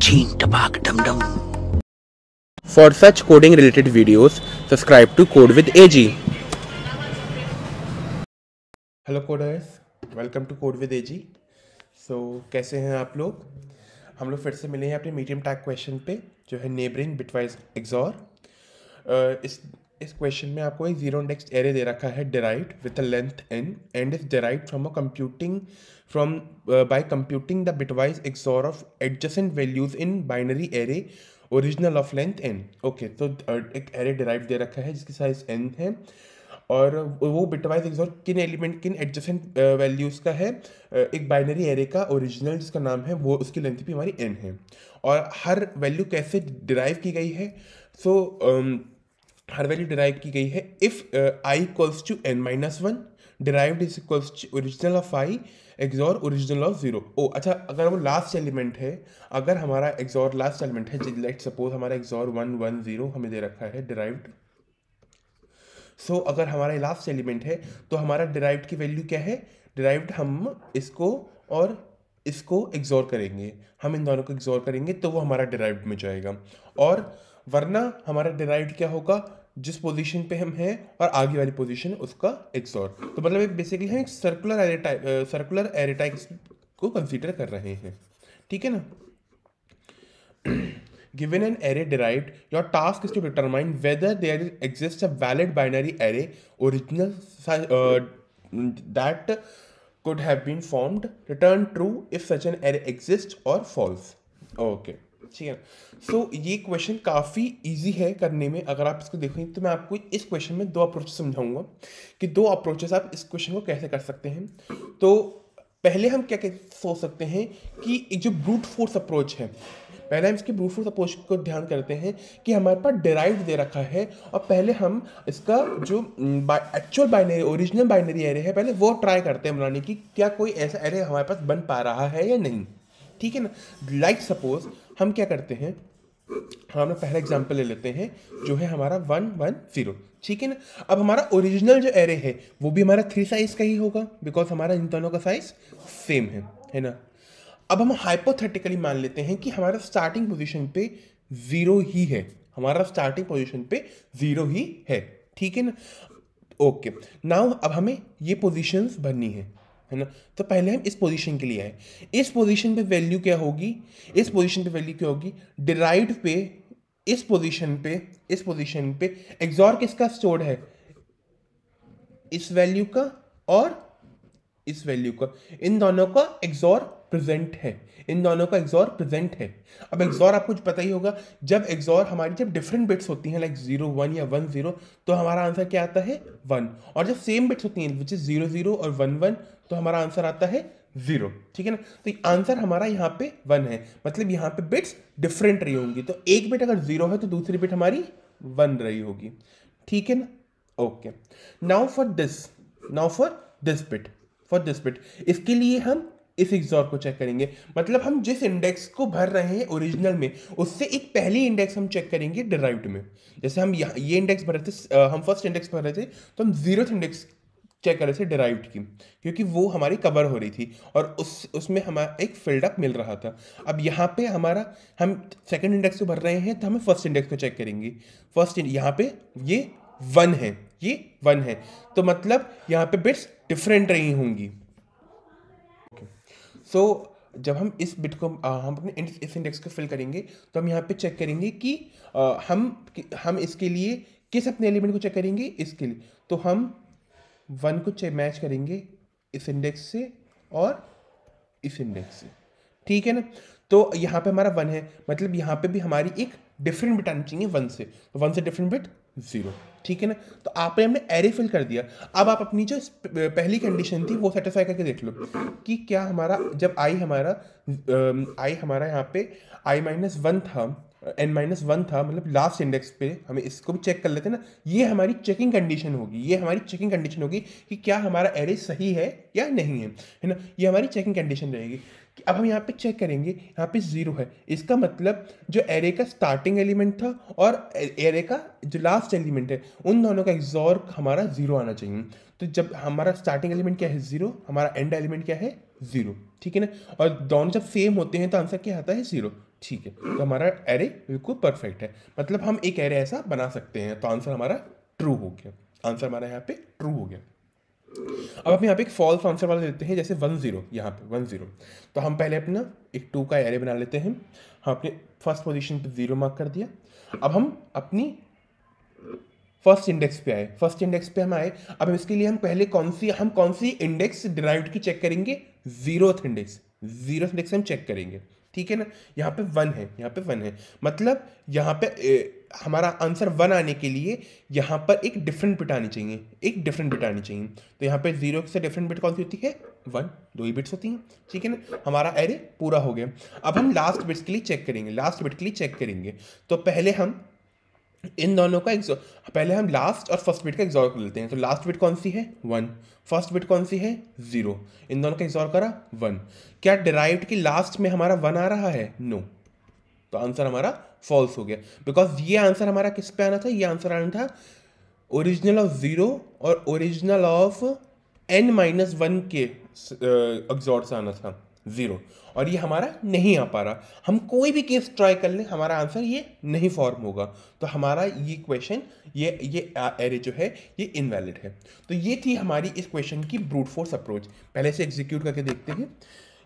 Cheen टपाक डम डम। For such coding related videos, subscribe to Code with AG. Hello coders, welcome to code with AG. कैसे हैं आप लोग? हम लोग फिर से मिले हैं अपने मीडियम टैग क्वेश्चन पे, जो है नेबरिंग बिटवाइज एक्सॉर। इस क्वेश्चन में आपको एक जीरो इंडेक्स एरे दे रखा है derived with a length n and is derived from by computing the bitwise XOR of adjacent values in binary array original of length n। Okay, तो एक array derive दे रखा है जिसकी साइज n है और वो बिटवाइज एक्सॉर किन adjacent values का है, एक बाइनरी एरे का ओरिजिनल जिसका नाम है वो, उसकी लेंथ भी हमारी n है। और हर वैल्यू कैसे डिराइव की गई है? हर वैल्यू डिराइव की गई है if i equals to n-1 derived is equals to original of i XOR original of 0। ओ अच्छा, अगर वो लास्ट एलिमेंट है, अगर हमारा एक्सॉर लास्ट एलिमेंट है, लेट सपोज हमारा एक्सॉर 1 1 0 हमें दे रखा है डिराइव्ड। अगर हमारा लास्ट एलिमेंट है तो हमारा डिराइव्ड की वैल्यू क्या है? डिराइव्ड हम इसको और इसको एक्सॉर करेंगे, हम इन दोनों को एक्सॉर करेंगे तो वो हमारा डिराइव्ड में जाएगा। और वरना हमारा डिराइव्ड क्या होगा? जिस पोजीशन पे हम हैं और आगे वाली पोजीशन उसका एक्सॉर। तो मतलब बेसिकली हम एक सर्कुलर एरे टाइप को कंसीडर कर रहे हैं, ठीक है ना। Given an array derived, your task is to determine whether there exists a valid binary array original that could have been formed. Return true if such an array exists or false. Okay, ठीक है। ये question काफ़ी easy है करने में। अगर आप इसको देखें तो मैं आपको इस क्वेश्चन में दो अप्रोच समझाऊंगा कि दो अप्रोचेस आप इस क्वेश्चन को कैसे कर सकते हैं। तो पहले हम क्या सोच सकते हैं कि एक जो ब्रूट फोर्स अप्रोच है, पहले हम इसकी ब्रूट फोर्स अप्रोच को ध्यान करते हैं कि हमारे पास डिराइव्ड दे रखा है और पहले हम इसका जो actual binary original binary array है पहले वो ट्राई करते हैं बनाने की, क्या कोई ऐसा एरे हमारे पास बन पा रहा है या नहीं, ठीक है ना। लाइक सपोज हम क्या करते हैं, हम पहला एग्जांपल ले लेते हैं जो है हमारा 1 1 0, ठीक है ना। अब हमारा ओरिजिनल जो एरे है वो भी हमारा 3 साइज का ही होगा बिकॉज हमारा इन दोनों का साइज सेम है ना। अब हम हाइपोथेटिकली मान लेते हैं कि हमारा स्टार्टिंग पोजीशन पे 0 ही है, हमारा स्टार्टिंग पोजीशन पे 0 ही है, ठीक है ना। ओके, नाउ अब हमें ये पोजीशंस भरनी है ना। तो पहले हम इस पोजीशन के लिए आए। इस पोजीशन पे वैल्यू क्या होगी? इस पोजीशन पे वैल्यू क्या होगी? डिराइव्ड पे इस पोजीशन पे एक्सॉर किसका स्टोर्ड है? इस वैल्यू का और इस वैल्यू का, इन दोनों का एक्सॉर प्रेजेंट है, इन दोनों का एक्सॉर प्रेजेंट है। अब एक्सॉर आपको पता ही होगा, जब एक्सॉर हमारी जब डिफरेंट बिट्स होती हैं लाइक 0 1 या 1 0 तो हमारा आंसर क्या आता है? 1। और जब सेम बिट्स होती हैं विच इज 0 0 और 1 1 तो हमारा आंसर आता है 0, ठीक है ना। तो आंसर हमारा यहाँ पे 1 है, मतलब यहाँ पे बिट्स डिफरेंट रही होंगी। तो एक बिट अगर 0 है तो दूसरी बिट हमारी 1 रही होगी, ठीक है ना। Okay, now for this bit इसके लिए हम इस एक्सॉर को चेक करेंगे। मतलब हम जिस इंडेक्स को भर रहे हैं ओरिजिनल में उससे एक पहली इंडेक्स हम चेक करेंगे डिराइव्ड में। जैसे हम ये इंडेक्स भर रहे थे, हम फर्स्ट इंडेक्स भर रहे थे तो हम 0th इंडेक्स चेक कर रहे थे डिराइव्ड की, क्योंकि वो हमारी कवर हो रही थी और उसमें हमारा एक फिल्डअप मिल रहा था। अब यहाँ पे हमारा हम सेकेंड इंडेक्स को भर रहे हैं तो हमें फर्स्ट इंडेक्स को चेक करेंगे। यहाँ पे ये 1 है, ये 1 है, तो मतलब यहाँ पे बिट्स डिफरेंट रही होंगी। जब हम इस बिट को हम अपने इस इंडेक्स को फिल करेंगे तो हम यहाँ पे चेक करेंगे कि हम इसके लिए किस अपने एलिमेंट को चेक करेंगे। इसके लिए तो हम 1 को मैच करेंगे इस इंडेक्स से और इस इंडेक्स से, ठीक है ना। तो यहाँ पे हमारा 1 है, मतलब यहाँ पे भी हमारी एक डिफरेंट बिट आनी चाहिए 1 से, तो 1 से डिफरेंट बिट 0, ठीक है ना। तो आपने हमने एरे फिल कर दिया। अब आप अपनी जो पहली कंडीशन थी वो सेटिस्फाई करके देख लो कि क्या हमारा जब आई हमारा यहाँ पे i-1 था, n-1 था, मतलब लास्ट इंडेक्स पे हमें इसको भी चेक कर लेते हैं ना। ये हमारी चेकिंग कंडीशन होगी कि क्या हमारा एरे सही है या नहीं है ना। ये हमारी चेकिंग कंडीशन रहेगी। अब हम यहाँ पे चेक करेंगे, यहाँ पे 0 है, इसका मतलब जो एरे का स्टार्टिंग एलिमेंट था और एरे का जो लास्ट एलिमेंट है उन दोनों का एक्सॉर हमारा 0 आना चाहिए। तो जब हमारा स्टार्टिंग एलिमेंट क्या है 0, हमारा एंड एलिमेंट क्या है 0, ठीक है ना, और दोनों जब सेम होते हैं तो आंसर क्या आता है 0, ठीक है। तो हमारा एरे बिल्कुल परफेक्ट है, मतलब हम एक एरे ऐसा बना सकते हैं, तो आंसर हमारा ट्रू हो गया, आंसर हमारा यहाँ पे ट्रू हो गया। अब हम यहाँ पे एक फॉल्स आंसर वाला देते हैं, जैसे 1 0, यहाँ पे 1 0, तो हम पहले अपना एक 2 का एरे बना लेते हैं। हम अपने फर्स्ट पोजीशन पे 0 मार्क कर दिया। अब हम अपनी फर्स्ट इंडेक्स पे आए, फर्स्ट इंडेक्स पे हम आए। अब इसके लिए हम पहले कौन सी इंडेक्स डिराइव्ड की चेक करेंगे, जीरोथ इंडेक्स हम चेक करेंगे, ठीक है ना। यहाँ पे 1 है, यहाँ पे 1 है, मतलब यहाँ पे हमारा आंसर 1 आने के लिए यहाँ पर एक डिफरेंट बिट आनी चाहिए, एक डिफरेंट बिट आनी चाहिए। तो यहाँ पे 0 से डिफरेंट बिट कौन सी होती है 1, 2 ही बिट्स होती हैं, ठीक है ना। हमारा एरे पूरा हो गया। अब हम लास्ट बिट्स के लिए चेक करेंगे, लास्ट बिट के लिए चेक करेंगे। तो पहले हम इन दोनों का पहले हम लास्ट और फर्स्ट बिट का एक्सॉर कर लेते हैं। तो लास्ट बिट कौन सी है 1, फर्स्ट बिट कौन सी है 0, इन दोनों का एक्सॉर करा 1। क्या डिराइव्ड की लास्ट में हमारा 1 आ रहा है, नो, तो आंसर हमारा फॉल्स हो गया, बिकॉज ये आंसर हमारा किस पे आना था, ये आंसर आना था ओरिजिनल ऑफ 0 और ओरिजिनल ऑफ n-1 के एक्सॉर से आना था 0, और ये हमारा नहीं आ पा रहा। हम कोई भी केस ट्राई कर लें, हमारा आंसर ये नहीं फॉर्म होगा, तो हमारा ये क्वेश्चन ये एरे जो है ये इनवैलिड है। तो ये थी हमारी इस क्वेश्चन की ब्रूट फोर्स अप्रोच। पहले से एग्जीक्यूट करके देखते हैं,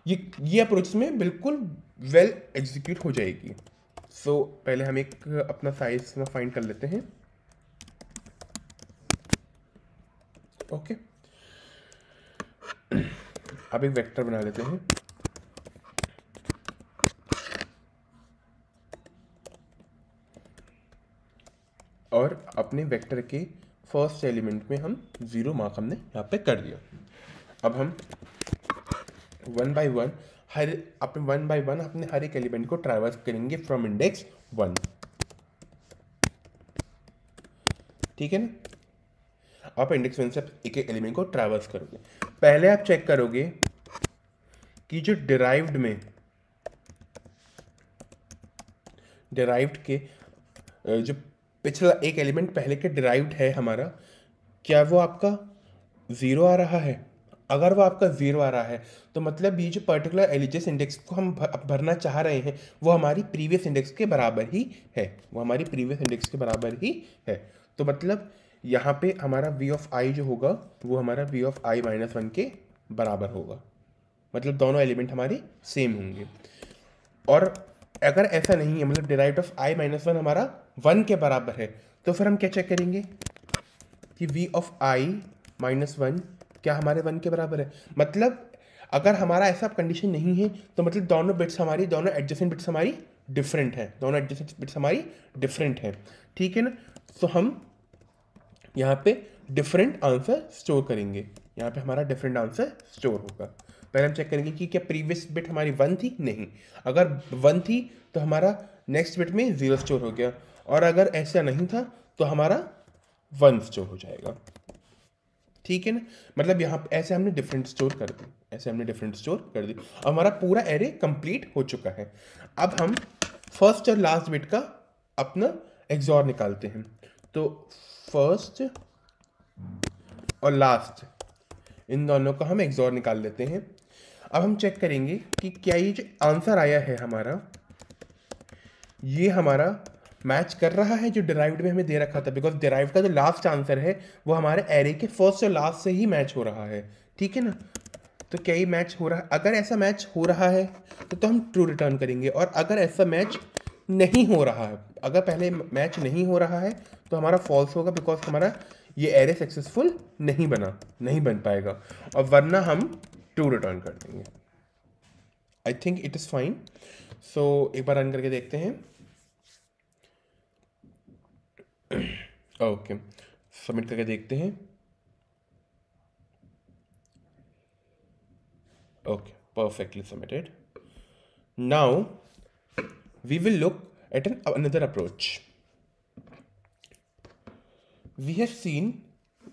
ये अप्रोच में बिल्कुल वेल एग्जीक्यूट हो जाएगी। सो पहले हम एक अपना साइज में फाइंड कर लेते हैं, ओके। अब एक वेक्टर बना लेते हैं, और अपने वेक्टर के फर्स्ट एलिमेंट में हम 0 मार्क हमने यहाँ पे कर दिया। अब हम 1 by 1 अपने हर एक एलिमेंट को ट्रैवर्स करेंगे फ्रॉम इंडेक्स 1, ठीक है ना। आप इंडेक्स 1 से एक एक एलिमेंट को ट्रैवर्स करोगे। पहले आप चेक करोगे कि जो डिराइव्ड के जो पिछला एक एलिमेंट पहले के डिराइव्ड है हमारा, क्या वो आपका 0 आ रहा है। अगर वो आपका 0 आ रहा है तो मतलब ये जो पर्टिकुलर जिस इंडेक्स को हम भरना चाह रहे हैं वो हमारी प्रीवियस इंडेक्स के बराबर ही है, वो हमारी प्रीवियस इंडेक्स के बराबर ही है। तो मतलब यहाँ पे हमारा v ऑफ i जो होगा वो हमारा v ऑफ i माइनस 1 के बराबर होगा, मतलब दोनों एलिमेंट हमारे सेम होंगे। और अगर ऐसा नहीं है, मतलब डिराइव्ड ऑफ i माइनस 1 हमारा 1 के बराबर है, तो फिर हम क्या चेक करेंगे कि v ऑफ i माइनस 1 क्या हमारे 1 के बराबर है। मतलब अगर हमारा ऐसा कंडीशन नहीं है तो मतलब दोनों एडजेसेंट बिट्स हमारी डिफरेंट है, दोनों एडजेसेंट बिट्स हमारी डिफरेंट है, ठीक है ना। तो हम यहाँ पे डिफरेंट आंसर स्टोर करेंगे, यहाँ पे हमारा डिफरेंट आंसर स्टोर होगा। पहले हम चेक करेंगे कि क्या प्रीवियस बिट हमारी 1 थी, नहीं, अगर 1 थी तो हमारा नेक्स्ट बिट में 0 स्टोर हो गया, और अगर ऐसा नहीं था तो हमारा 1 स्टोर हो जाएगा, ठीक है ना। मतलब यहाँ पे ऐसे हमने डिफरेंट स्टोर कर दी, ऐसे हमने डिफरेंट स्टोर कर दी। अब हमारा पूरा एरे कंप्लीट हो चुका है। अब हम फर्स्ट और लास्ट बिट का अपना एक्सॉर निकालते हैं। तो फर्स्ट और लास्ट इन दोनों का हम एक्सॉर निकाल लेते हैं। अब हम चेक करेंगे कि क्या ये जो आंसर आया है हमारा, ये हमारा मैच कर रहा है जो डिराइव्ड में हमें दे रखा था, बिकॉज डिराइव्ड का जो लास्ट आंसर है वो हमारे एरे के फर्स्ट और लास्ट से ही मैच हो रहा है, ठीक है ना। तो क्या ये मैच हो रहा है, अगर ऐसा मैच हो रहा है तो हम ट्रू रिटर्न करेंगे, और अगर ऐसा मैच नहीं हो रहा है, अगर पहले मैच नहीं हो रहा है तो हमारा फॉल्स होगा, बिकॉज हमारा ये एरे सक्सेसफुल नहीं बन पाएगा, और वरना हम ट्रू रिटर्न कर देंगे। I think it is fine. So एक बार रन करके देखते हैं। ओके, सबमिट करके देखते हैं। Okay, perfectly submitted. Now we will look at another approach. We have seen,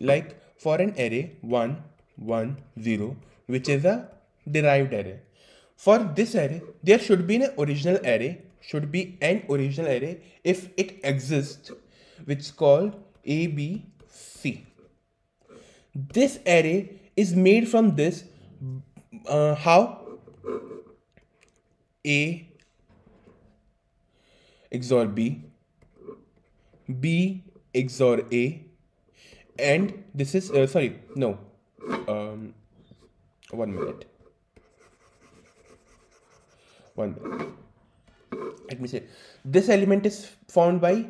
like, for an array 1 1 0, which is a derived array, For this array, there should be an original array, if it exists, which is called A, B, C. This array is made from this, how? A XOR B, B XOR A, and this is, one minute. Let me say, this element is found by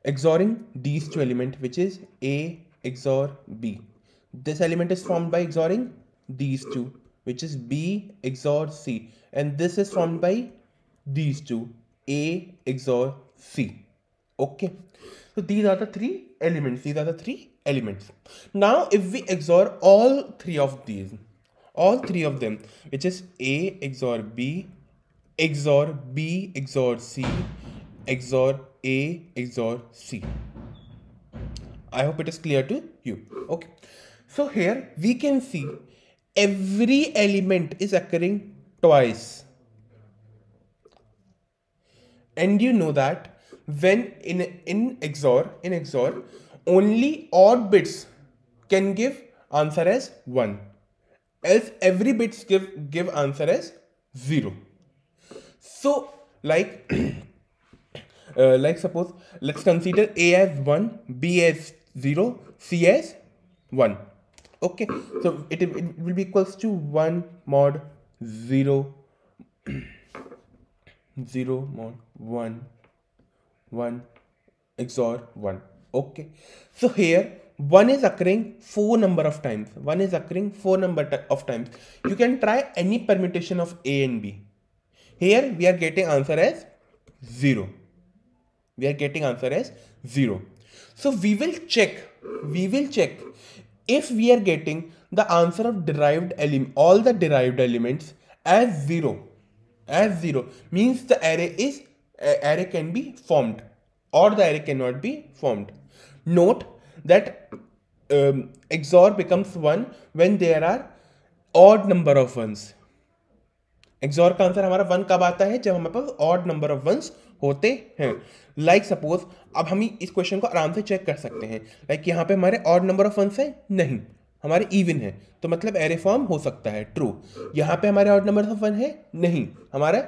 XORing these two elements, which is A XOR B. This element is formed by XORing these two, which is B XOR C. And this is formed by these two, A XOR C. Okay. So these are the three elements. Now, if we XOR all three of them, which is A XOR B, XOR B XOR C, XOR A XOR C. I hope it is clear to you. Okay. So here we can see every element is occurring twice. And you know that when in XOR, only odd bits can give answer as 1. Else every bits give answer as 0. So like suppose let's consider A as 1, B as 0, C as 1. Okay, so it will be equals to 1 mod 0 0 mod 1 1 XOR 1. Okay, so here 1 is occurring 4 number of times. You can try any permutation of A and B. Here we are getting answer as 0. So we will check if we are getting the answer of all the derived elements as 0. Means the array can be formed or the array cannot be formed. Note that XOR becomes 1 when there are odd number of ones. XOR का answer हमारा 1 कब आता है? जब हमारे पास odd number of once होते हैं. Like suppose अब हम इस क्वेश्चन को आराम से चेक कर सकते हैं. लाइक यहाँ पे हमारे ऑड नंबर ऑफ वंस है? नहीं, हमारे इवन है, तो मतलब एरे फॉर्म हो सकता है, ट्रू. यहाँ पे हमारे ऑड नंबर ऑफ वन है? नहीं, हमारा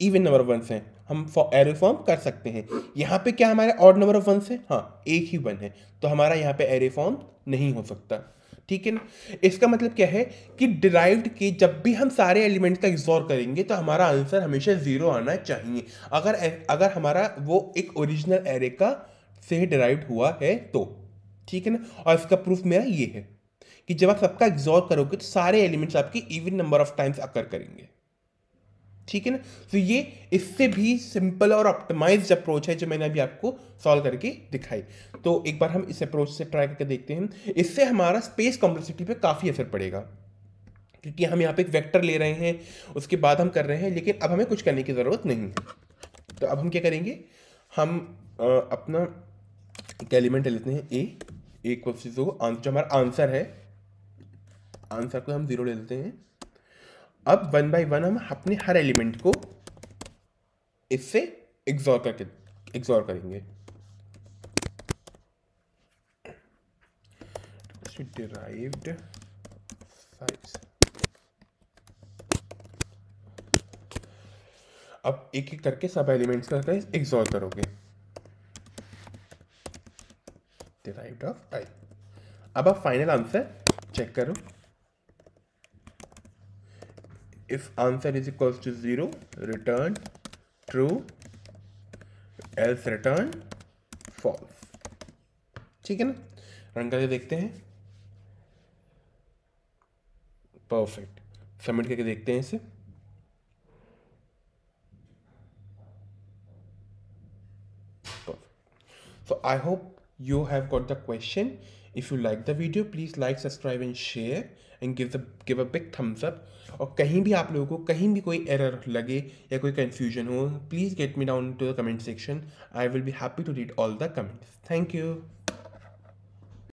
इवन नंबर ऑफ वंस है, हम एरे फॉर्म कर सकते हैं. यहाँ पे क्या हमारे ऑड नंबर ऑफ वंस है? हाँ, एक ही वन है, तो हमारा यहाँ पे एरे फॉर्म नहीं हो सकता. ठीक है ना. इसका मतलब क्या है कि डिराइव्ड के जब भी हम सारे एलिमेंट्स का एक्सॉर करेंगे तो हमारा आंसर हमेशा 0 आना चाहिए, अगर हमारा वो एक ओरिजिनल एरे का से डिराइव्ड हुआ है तो. ठीक है ना. और इसका प्रूफ मेरा ये है कि जब आप सबका एक्सॉर करोगे तो सारे एलिमेंट्स आपकी इवन नंबर ऑफ टाइम्स अकर करेंगे. ठीक है ना. तो ये इससे भी सिंपल और ऑप्टिमाइज्ड अप्रोच है जो मैंने अभी आपको सॉल्व करके दिखाई. तो एक बार हम इस अप्रोच से ट्राई करके देखते हैं. इससे हमारा स्पेस कॉम्प्लेक्सिटी पे काफ़ी असर पड़ेगा, क्योंकि हम यहाँ पे एक वेक्टर ले रहे हैं, उसके बाद हम कर रहे हैं, लेकिन अब हमें कुछ करने की ज़रूरत नहीं. तो अब हम क्या करेंगे, हम अपना एक एलिमेंट लेते हैं ए इक्वल्स टू 0. जो हमारा आंसर है, आंसर को हम 0 ले लेते हैं. अब 1 बाई 1 हम अपने हर एलिमेंट को इससे एक्सॉर करेंगे. Derived size. अब एक एक करके सब एलिमेंट्स का एक्सॉर करोगे. डिराइव्ड ऑफ आई. अब आप फाइनल आंसर चेक करो. If answer is equals to 0, return true, else return false. ठीक है ना. रन करके देखते हैं. परफेक्ट. सबमिट करके देखते हैं इसे. So I hope you have got the question. If you like the video, please like, subscribe and share and give a big thumbs up. और कहीं भी आप लोगों को कहीं भी कोई एरर लगे या कोई कंफ्यूजन हो, please get me down to the comment section. I will be happy to read all the comments. Thank you.